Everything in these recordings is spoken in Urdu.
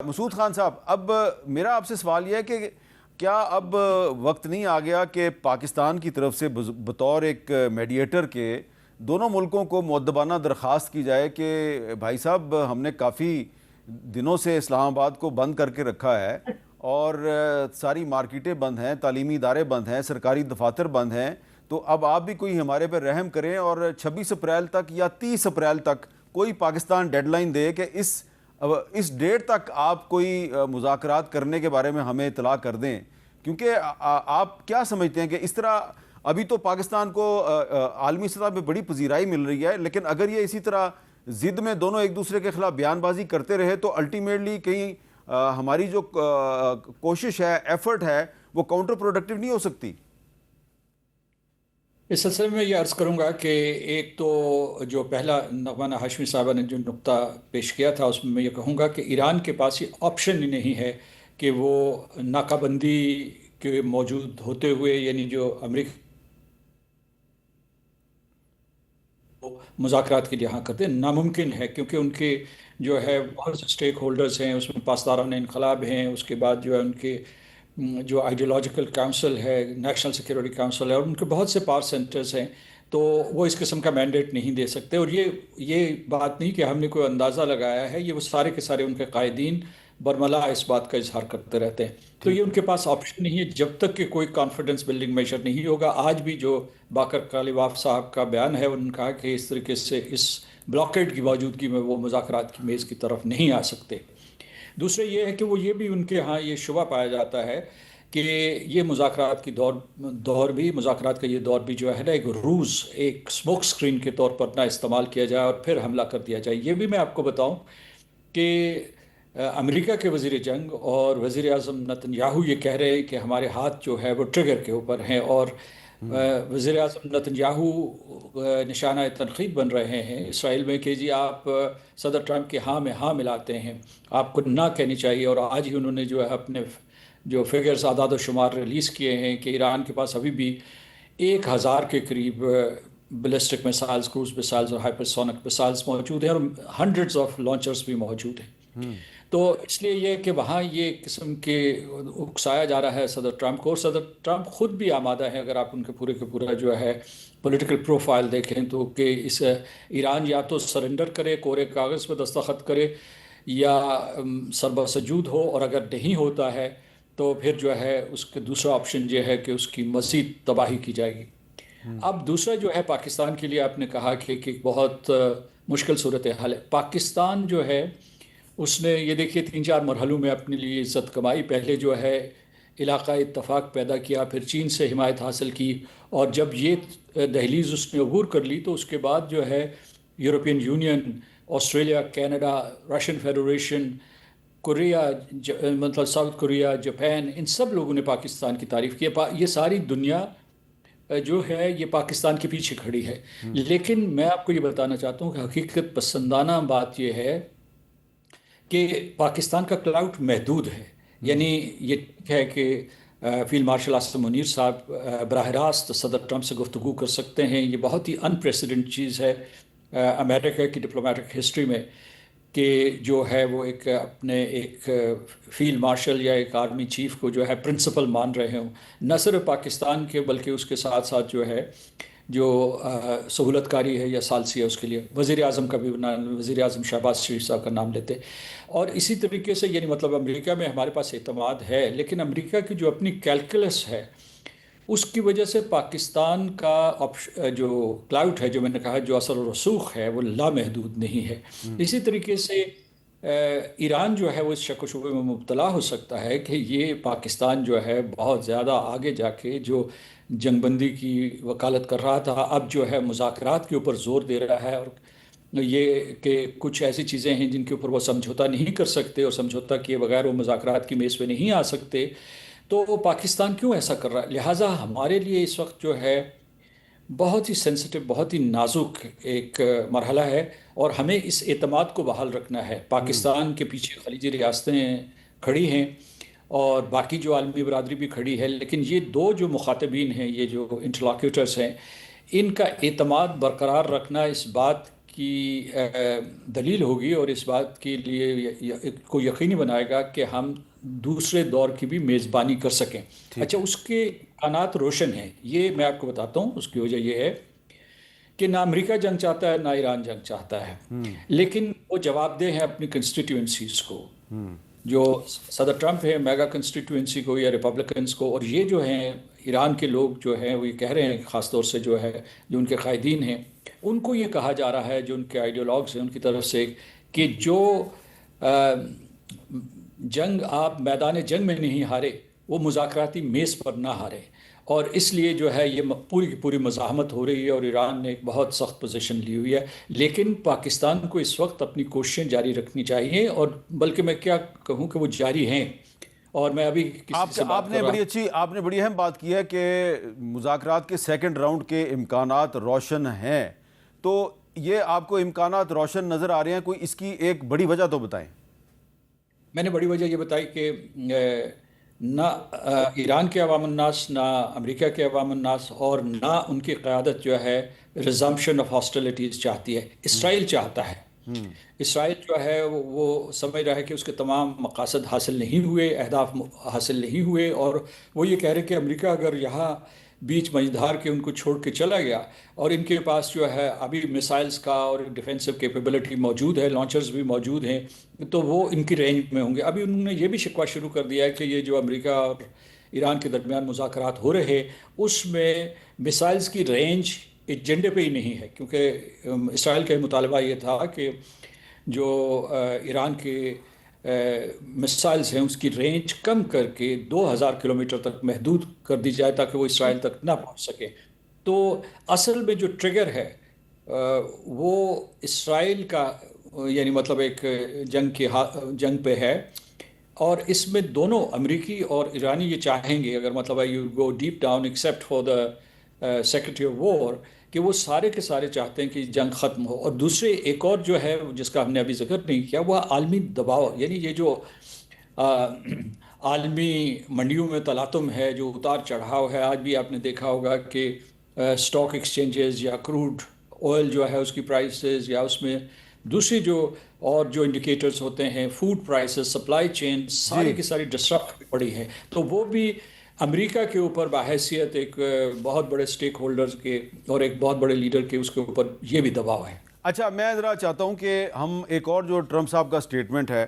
مسعود خان صاحب، اب میرا آپ سے سوال یہ ہے کہ کیا اب وقت نہیں آ گیا کہ پاکستان کی طرف سے بطور ایک میڈیٹر کے دونوں ملکوں کو مؤدبانہ درخواست کی جائے کہ بھائی صاحب ہم نے کافی دنوں سے اسلام آباد کو بند کر کے رکھا ہے اور ساری مارکیٹیں بند ہیں، تعلیمی ادارے بند ہیں، سرکاری دفاتر بند ہیں، تو اب آپ بھی کوئی ہمارے پہ رحم کریں اور 26 اپریل تک یا 30 اپریل تک کوئی پاکستان ڈیڈ لائن دے کہ اس ڈیٹ تک آپ کوئی مذاکرات کرنے کے بارے میں ہمیں اطلاع کر دیں، کیونکہ آپ کیا سمجھتے ہیں کہ اس طرح ابھی تو پاکستان کو عالمی سطح پہ بڑی پذیرائی مل رہی ہے، لیکن اگر یہ اسی طرح ضد میں دونوں ایک دوسرے کے خلاف بیان بازی کرتے رہے تو الٹیمیٹلی کہیں ہماری جو کوشش ہے، ایفرٹ ہے، وہ کاؤنٹر پروڈکٹیو نہیں ہو سکتی؟ اس سلسلے میں یہ عرض کروں گا کہ ایک تو جو پہلا نغمہ ہاشمی صاحبہ نے جو نقطہ پیش کیا تھا اس میں یہ کہوں گا کہ ایران کے پاس یہ آپشن ہی نہیں ہے کہ وہ ناکہ بندی کے موجود ہوتے ہوئے یعنی جو امریکہ مذاکرات کے لیے ہاں کرتے ناممکن ہے، کیونکہ ان کے جو ہے بہت سے سٹیک ہولڈرز ہیں، اس میں پاسداران انقلاب ہیں، اس کے بعد جو ہے ان کے جو آئیڈیولوجیکل کاؤنسل ہے، نیشنل سیکیورٹی کاؤنسل ہے، اور ان کے بہت سے پاور سینٹرز ہیں، تو وہ اس قسم کا مینڈیٹ نہیں دے سکتے۔ اور یہ بات نہیں کہ ہم نے کوئی اندازہ لگایا ہے، یہ وہ سارے کے سارے ان کے قائدین برملا اس بات کا اظہار کرتے رہتے ہیں، تو یہ ان کے پاس آپشن نہیں ہے جب تک کہ کوئی کانفیڈنس بلڈنگ میجر نہیں ہوگا۔ آج بھی جو باقر کالیواف صاحب کا بیان ہے، انہوں نے کہا کہ اس طریقے سے اس بلاکیڈ کی موجودگی میں وہ مذاکرات کی میز کی طرف نہیں آ سکتے۔ دوسرے یہ ہے کہ وہ یہ بھی ان کے ہاں یہ شبہ پایا جاتا ہے کہ یہ مذاکرات کی مذاکرات کا یہ دور بھی جو ہے نا ایک روز، ایک سموک سکرین کے طور پر نہ استعمال کیا جائے اور پھر حملہ کر دیا جائے۔ یہ بھی میں آپ کو بتاؤں کہ امریکہ کے وزیر جنگ اور وزیر اعظم نتن یاہو یہ کہہ رہے ہیں کہ ہمارے ہاتھ جو ہے وہ ٹریگر کے اوپر ہیں، اور وزیر اعظم نتن یاہو نشانہ تنقید بن رہے ہیں اسرائیل میں کہ جی آپ صدر ٹرمپ کے ہاں میں ہاں ملاتے ہیں، آپ کو نہ کہنی چاہیے۔ اور آج ہی انہوں نے جو ہے اپنے جو فگرز اعداد و شمار ریلیز کیے ہیں کہ ایران کے پاس ابھی بھی 1000 کے قریب بلسٹک میسائلز، کروز میسائلز اور ہائپرسونک میسائلز موجود ہیں، اور ہنڈریڈز آف لانچرز بھی موجود ہیں۔ تو اس لیے یہ کہ وہاں یہ قسم کے اکسایا جا رہا ہے صدر ٹرمپ کو، اور صدر ٹرمپ خود بھی آمادہ ہے، اگر آپ ان کے پورے کے پورا جو ہے پولیٹیکل پروفائل دیکھیں تو کہ اس ایران یا تو سرنڈر کرے، کورے کاغذ پہ دستخط کرے، یا سربسجود ہو، اور اگر نہیں ہوتا ہے تو پھر جو ہے اس کے دوسرا آپشن یہ ہے کہ اس کی مزید تباہی کی جائے گی۔ اب دوسرا جو ہے پاکستان کے لیے آپ نے کہا کہ بہت مشکل صورتحال ہے۔ پاکستان جو ہے اس نے یہ دیکھیے 3-4 مرحلوں میں اپنے لیے عزت کمائی۔ پہلے جو ہے علاقائی اتفاق پیدا کیا، پھر چین سے حمایت حاصل کی، اور جب یہ دہلیز اس نے عبور کر لی تو اس کے بعد جو ہے European union, Australia, Canada, Russian federation, Korea, مطلب ساؤتھ کوریا، جاپان، ان سب لوگوں نے پاکستان کی تعریف کی۔ یہ ساری دنیا جو ہے یہ پاکستان کے پیچھے کھڑی ہے۔ لیکن میں آپ کو یہ بتانا چاہتا ہوں کہ حقیقت پسندانہ بات یہ ہے کہ پاکستان کا کلاؤٹ محدود ہے۔ یعنی یہ ٹھیک ہے کہ فیلڈ مارشل اسد منیر صاحب براہ راست صدر ٹرمپ سے گفتگو کر سکتے ہیں، یہ بہت ہی ان پریسیڈنٹ چیز ہے امریکہ کی ڈپلومیٹک ہسٹری میں کہ جو ہے وہ اپنے ایک فیلڈ مارشل یا ایک آرمی چیف کو جو ہے پرنسپل مان رہے ہوں، نہ صرف پاکستان کے بلکہ اس کے ساتھ ساتھ جو ہے جو سہولت کاری ہے یا ثالثی ہے اس کے لیے وزیر اعظم کا بھی وزیر اعظم شہباز شریف صاحب کا نام لیتے۔ اور اسی طریقے سے یعنی مطلب امریکہ میں ہمارے پاس اعتماد ہے، لیکن امریکہ کی جو اپنی کیلکولس ہے اس کی وجہ سے پاکستان کا جو کلاؤٹ ہے، جو میں نے کہا جو اثر و رسوخ ہے، وہ لامحدود نہیں ہے۔ اسی طریقے سے ایران جو ہے وہ اس شک و شبے میں مبتلا ہو سکتا ہے کہ یہ پاکستان جو ہے بہت زیادہ آگے جا کے جو جنگ بندی کی وکالت کر رہا تھا، اب جو ہے مذاکرات کے اوپر زور دے رہا ہے، اور یہ کہ کچھ ایسی چیزیں ہیں جن کے اوپر وہ سمجھوتا نہیں کر سکتے، اور سمجھوتا کیے بغیر وہ مذاکرات کی میز پہ نہیں آ سکتے۔ تو وہ پاکستان کیوں ایسا کر رہا ہے؟ لہٰذا ہمارے لیے اس وقت جو ہے بہت ہی سینسٹیو، بہت ہی نازک ایک مرحلہ ہے، اور ہمیں اس اعتماد کو بحال رکھنا ہے۔ پاکستان کے پیچھے خلیجی ریاستیں کھڑی ہیں اور باقی جو عالمی برادری بھی کھڑی ہے، لیکن یہ دو جو مخاطبین ہیں، یہ جو انٹرلاکیوٹرز ہیں، ان کا اعتماد برقرار رکھنا اس بات کی دلیل ہوگی اور اس بات کے لیے کو یقینی بنائے گا کہ ہم دوسرے دور کی بھی میزبانی کر سکیں. اچھا، اس کے امکانات روشن ہیں. یہ میں آپ کو بتاتا ہوں. اس کی وجہ یہ ہے کہ نہ امریکہ جنگ چاہتا ہے نہ ایران جنگ چاہتا ہے، لیکن وہ جواب دہ ہیں اپنی کنسٹیٹیوئنسیز کو. جو صدر ٹرمپ ہے میگا کنسٹیٹوئنسی کو یا ریپبلکنس کو، اور یہ جو ہیں ایران کے لوگ جو ہیں وہ یہ کہہ رہے ہیں، خاص طور سے جو ہے جو ان کے قائدین ہیں ان کو یہ کہا جا رہا ہے، جو ان کے آئیڈیولوگز ہیں ان کی طرف سے، کہ جو جنگ آپ میدان جنگ میں نہیں ہارے وہ مذاکراتی میز پر نہ ہارے. اور اس لیے جو ہے یہ پوری کی پوری مزاحمت ہو رہی ہے اور ایران نے ایک بہت سخت پوزیشن لی ہوئی ہے. لیکن پاکستان کو اس وقت اپنی کوششیں جاری رکھنی چاہیے، اور بلکہ میں کیا کہوں کہ وہ جاری ہیں. اور میں ابھی کسی سے بات کر رہا ہوں. آپ نے بڑی اہم بات کی ہے کہ مذاکرات کے سیکنڈ راؤنڈ کے امکانات روشن ہیں. تو یہ آپ کو امکانات روشن نظر آ رہے ہیں، کوئی اس کی ایک بڑی وجہ تو بتائیں. میں نے بڑی وجہ یہ بتائی کہ نہ ایران کے عوام الناس، نہ امریکہ کے عوام الناس، اور نہ ان کی قیادت جو ہے ریزمپشن آف ہاسٹیلٹیز چاہتی ہے. اسرائیل چاہتا ہے. اسرائیل جو ہے وہ سمجھ رہا ہے کہ اس کے تمام مقاصد حاصل نہیں ہوئے، اہداف حاصل نہیں ہوئے، اور وہ یہ کہہ رہے کہ امریکہ اگر یہاں بیچ مجھدار کے ان کو چھوڑ کے چلا گیا، اور ان کے پاس جو ہے ابھی میسائلز کا اور ڈیفینسو کیپیبلٹی موجود ہے، لانچرز بھی موجود ہیں، تو وہ ان کی رینج میں ہوں گے. ابھی انہوں نے یہ بھی شکوہ شروع کر دیا ہے کہ یہ جو امریکہ اور ایران کے درمیان مذاکرات ہو رہے اس میں میسائلز کی رینج ایجنڈے پہ ہی نہیں ہے، کیونکہ اسرائیل کا مطالبہ یہ تھا کہ جو ایران کے میسائلز ہیں اس کی رینج کم کر کے 2000 کلومیٹر تک محدود کر دی جائے تاکہ وہ اسرائیل تک نہ پہنچ سکے. تو اصل میں جو ٹریگر ہے وہ اسرائیل کا، یعنی مطلب ایک جنگ پہ ہے. اور اس میں دونوں امریکی اور ایرانی یہ چاہیں گے، اگر مطلب you go deep down except for the secretary of war, کہ وہ سارے کے سارے چاہتے ہیں کہ جنگ ختم ہو. اور دوسرے ایک اور جو ہے جس کا ہم نے ابھی ذکر نہیں کیا، وہ عالمی دباؤ. یعنی یہ جو عالمی منڈیوں میں تلاطم ہے، جو اتار چڑھاؤ ہے، آج بھی آپ نے دیکھا ہوگا کہ اسٹاک ایکسچینجز یا کروڈ آئل جو ہے اس کی پرائسز، یا اس میں دوسری جو اور جو انڈیکیٹرز ہوتے ہیں، فوڈ پرائسز، سپلائی چین، ساری کی ساری ڈسٹرپ پڑی ہے. تو وہ بھی امریکہ کے اوپر بحیثیت ایک بہت بڑے سٹیک ہولڈرز کے اور ایک بہت بڑے لیڈر کے اس کے اوپر یہ بھی دباؤ ہے. اچھا، میں ذرا چاہتا ہوں کہ ہم ایک اور جو ٹرمپ صاحب کا سٹیٹمنٹ ہے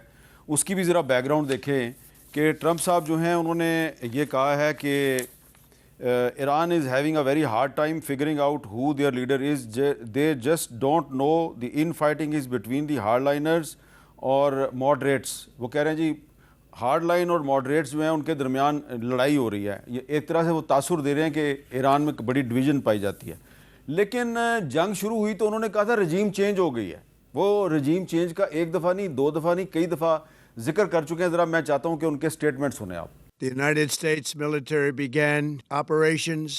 اس کی بھی ذرا بیک گراؤنڈ دیکھیں کہ ٹرمپ صاحب جو ہیں انہوں نے یہ کہا ہے کہ Iran is having a very hard time figuring out who their leader is, they just don't know the infighting is between the hardliners اور ماڈریٹس. وہ کہہ رہے ہیں جی ہارڈ لائن اور ماڈریٹس جو ہیں ان کے درمیان لڑائی ہو رہی ہے. یہ ایک طرح سے وہ تاثر دے رہے ہیں کہ ایران میں بڑی ڈویژن پائی جاتی ہے. لیکن جنگ شروع ہوئی تو انہوں نے کہا تھا رجیم چینج ہو گئی ہے. وہ رجیم چینج کا ایک دفعہ نہیں، دو دفعہ نہیں، کئی دفعہ ذکر کر چکے ہیں. ذرا میں چاہتا ہوں کہ ان کے سٹیٹمنٹ سنیں آپ. The United States military began operations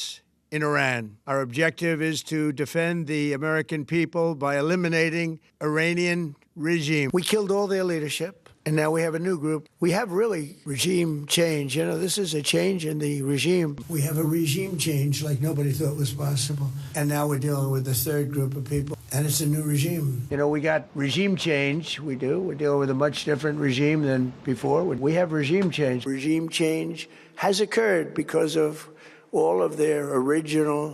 in Iran. Our objective is to defend the American people by eliminating Iranian regime. We killed all their leadership, and now we have a new group. We have really regime change. You know, this is a change in the regime. We have a regime change like nobody thought was possible. And now we're dealing with the third group of people. And it's a new regime. You know, we got regime change. We do. We're dealing with a much different regime than before. We have regime change. Regime change has occurred because of all of their original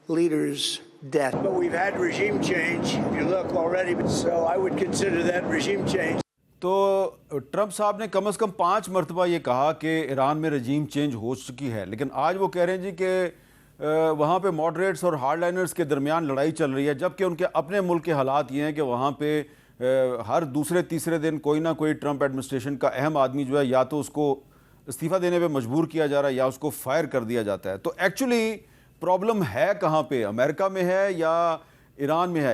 leaders' death. But we've had regime change, if you look already. So I would consider that regime change. تو ٹرمپ صاحب نے کم از کم 5 مرتبہ یہ کہا کہ ایران میں رجیم چینج ہو چکی ہے، لیکن آج وہ کہہ رہے ہیں جی کہ وہاں پہ ماڈریٹس اور ہارڈ لائنرز کے درمیان لڑائی چل رہی ہے، جبکہ ان کے اپنے ملک کے حالات یہ ہیں کہ وہاں پہ ہر دوسرے تیسرے دن کوئی نہ کوئی ٹرمپ ایڈمنسٹریشن کا اہم آدمی جو ہے یا تو اس کو استعفیٰ دینے پہ مجبور کیا جا رہا ہے یا اس کو فائر کر دیا جاتا ہے. تو ایکچولی پرابلم ہے کہاں پہ؟ امریکہ میں ہے یا ایران میں ہے؟